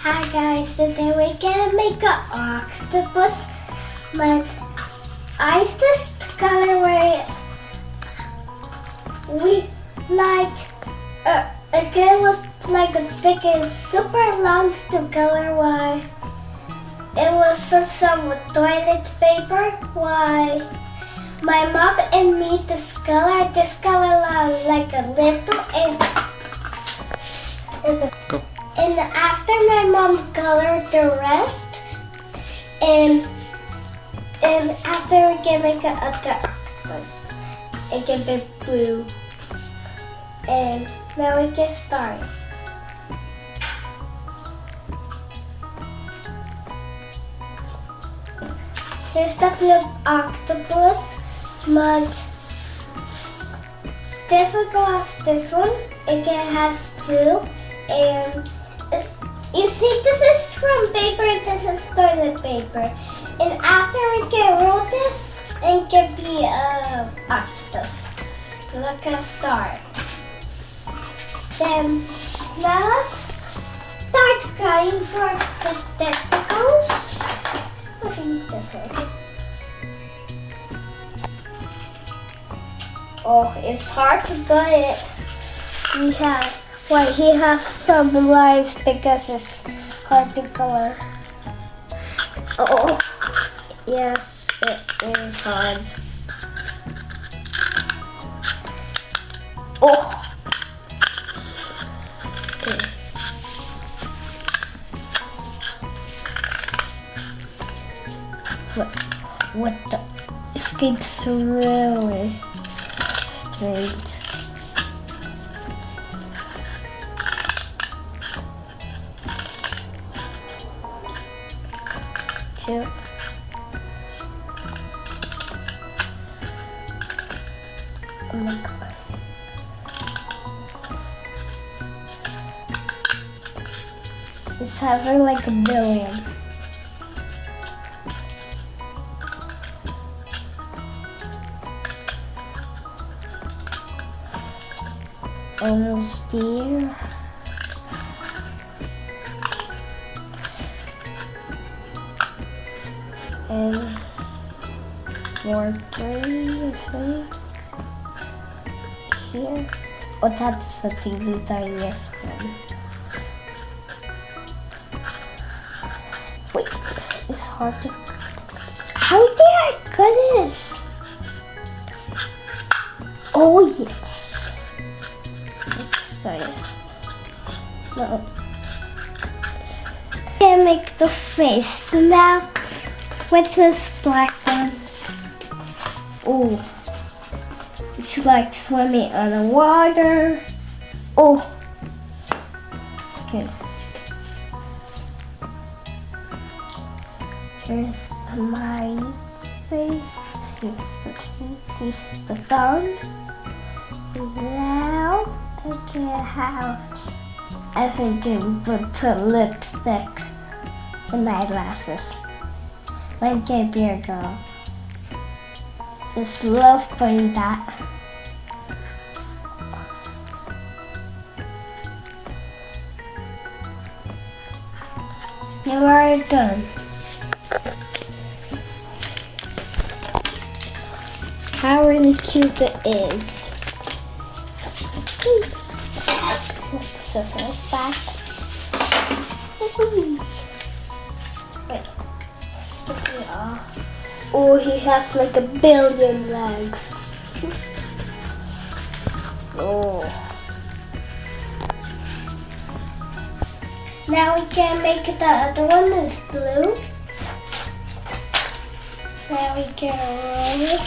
Hi guys, today we're gonna make an octopus, but I just colorway we like again was like a thick and super long to colorway. It was for some with toilet paper. Why my mom and me this color like a little and after my mom colored the rest, and after we can make an octopus, it can be blue. And now we can start. Here's the blue octopus, but difficult this one. It has two, and you see, this is from paper, this is toilet paper. And after we can roll this, it can be a octopus. So let's get start. Then, now let's start cutting for his tentacles. I think this way. Oh, it's hard to cut it. He has some lines because it's hard to color. Oh, yes, it is hard. Oh. Okay. What the? This keeps really straight. Two. Oh my gosh. It's having like a billion. Almost there. And more three, I think. Here. Oh, that's the teeny tiniest one. Wait, it's hard to. How did I cut this? Oh yes. Let's try it. No. I can make the face now. What's this black one? Oh, it's like swimming on the water. Oh, okay. Here's my face. Here's the tongue. Now I can have. I think I put the lipstick and eyeglasses. Like a beer girl. Just love putting that. Now we're done. How really cute it is. So back. Wait. Oh, he has like a billion legs. Oh. Now we can make the other one is blue. Now we can roll it.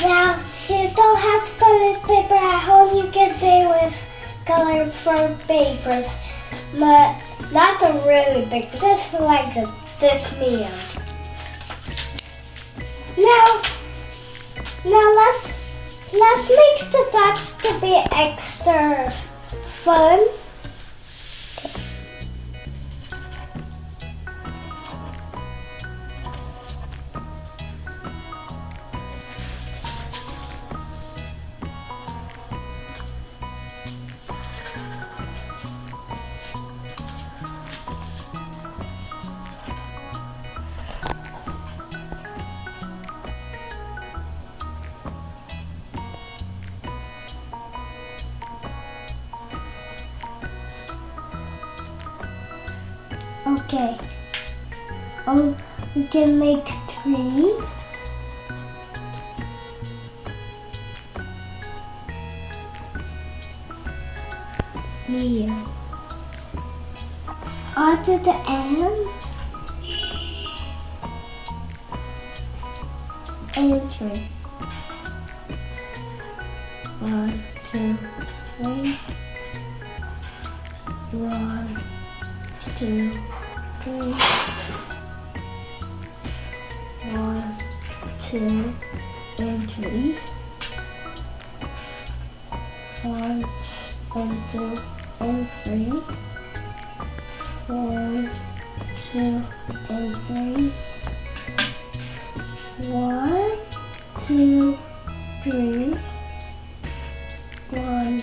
Now, you don't have colored paper at home, you can play with colorful papers. But not a really big, just like this medium. Now let's make the dots to be extra fun. Okay. We can make 3. Yeah. Onto the end. And 3. 1, 2, 3. 1, 2, 3. 1, 2, and 3. 1 and 2 and 3. 1, 2 and 3. 1, 2, 3. 1,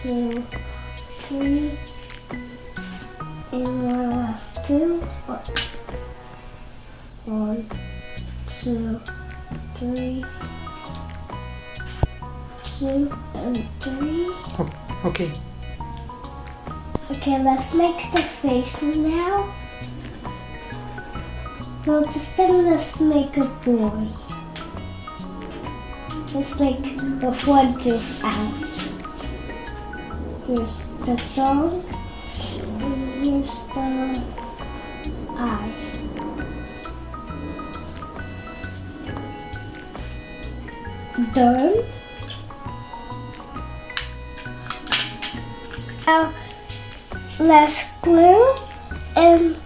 2, 3. And one last 2. 1, 2, 3. 2 and 3. Oh, okay. Okay, let's make the face now. No, this time let's make a boy. Let's make the front tooth out. Here's the tongue, and here's the eye. Done. Now let's glue and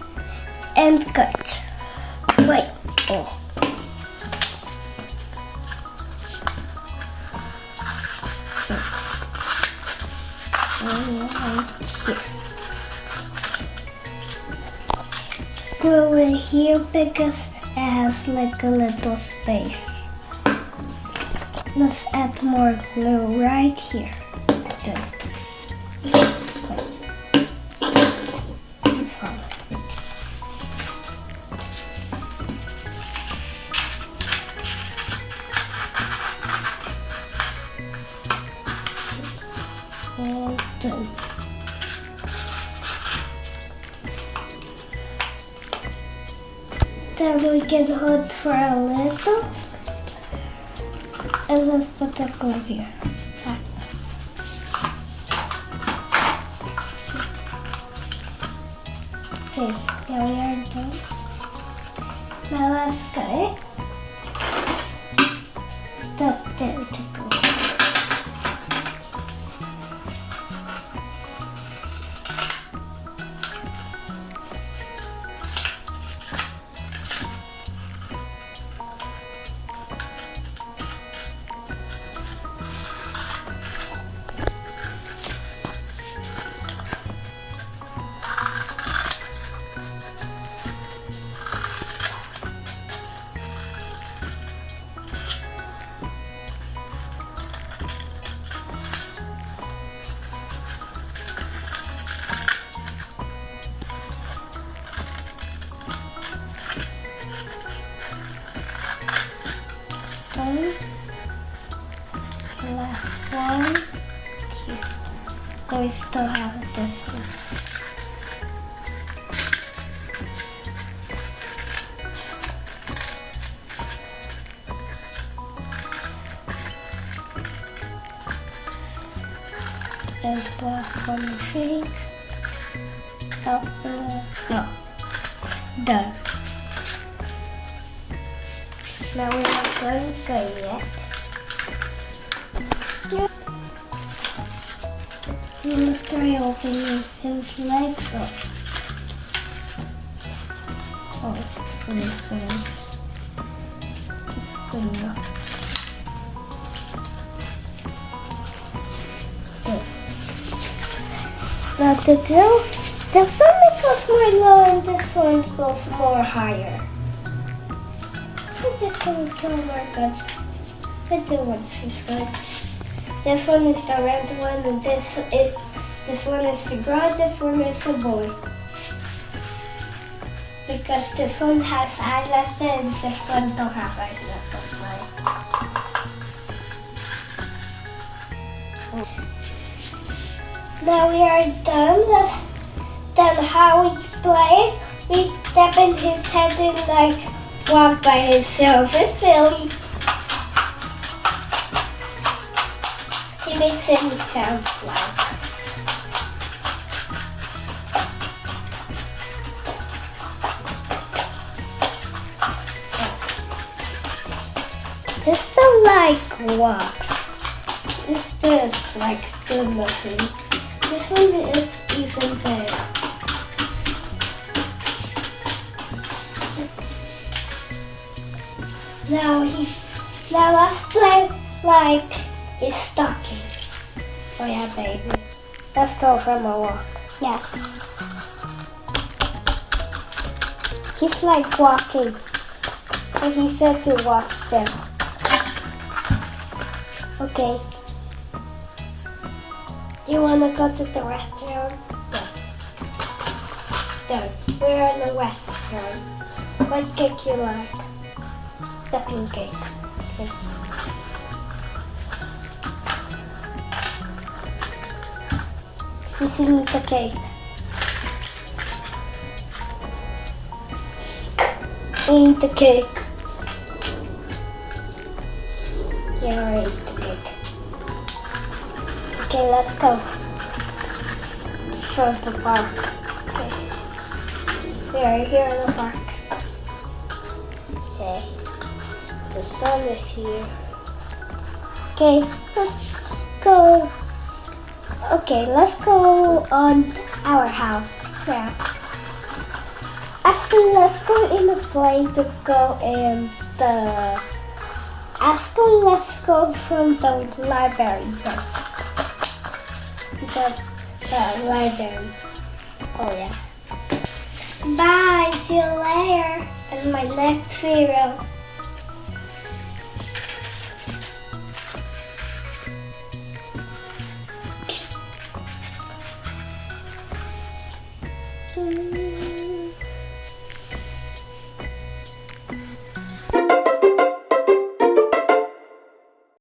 cut. Wait. Oh. Here. Glue it here because it has like a little space. Let's add more glue right here. Good. Then we can hold for a little, and let's put the glue here. Okay, now we are done. Now let's cut it. The tentacle. Last one. Here. We still have this one. There's the last one, I think. No. Done. Now we're not going to go yet. You must try opening his legs up. Oh, listen. Just good enough. Good. Now to do, this one goes more low and this one goes more higher. But this one is so more good. But the one is good. This one is the red one, and this one is the girl, this one is the boy. Because this one has eyelashes and this one don't have eyelashes, right? Now we are done. then how we play, we step in his head and like walk by himself. It's silly. He makes any sound like. This the like walks. This like do nothing. This one is even better. Now let's play like he's stalking. Oh yeah, baby. Let's go for a walk. Yes. He's like walking. And he said to walk still. Okay. Do you want to go to the restaurant? Yes. Done. We're in the restaurant. What cake you like? The pink cake. Okay. This isn't the cake. Eat the cake. You already ate the cake. Okay, let's go. From the park. Okay. We are here in the park. Okay. The sun is here. Okay, let's go. Okay, let's go on our house. Yeah. Actually, let's go in the plane to go in the. Actually, let's go from the library. Yes. The library. Oh yeah. Bye. See you later. In my next video. Mm-hmm.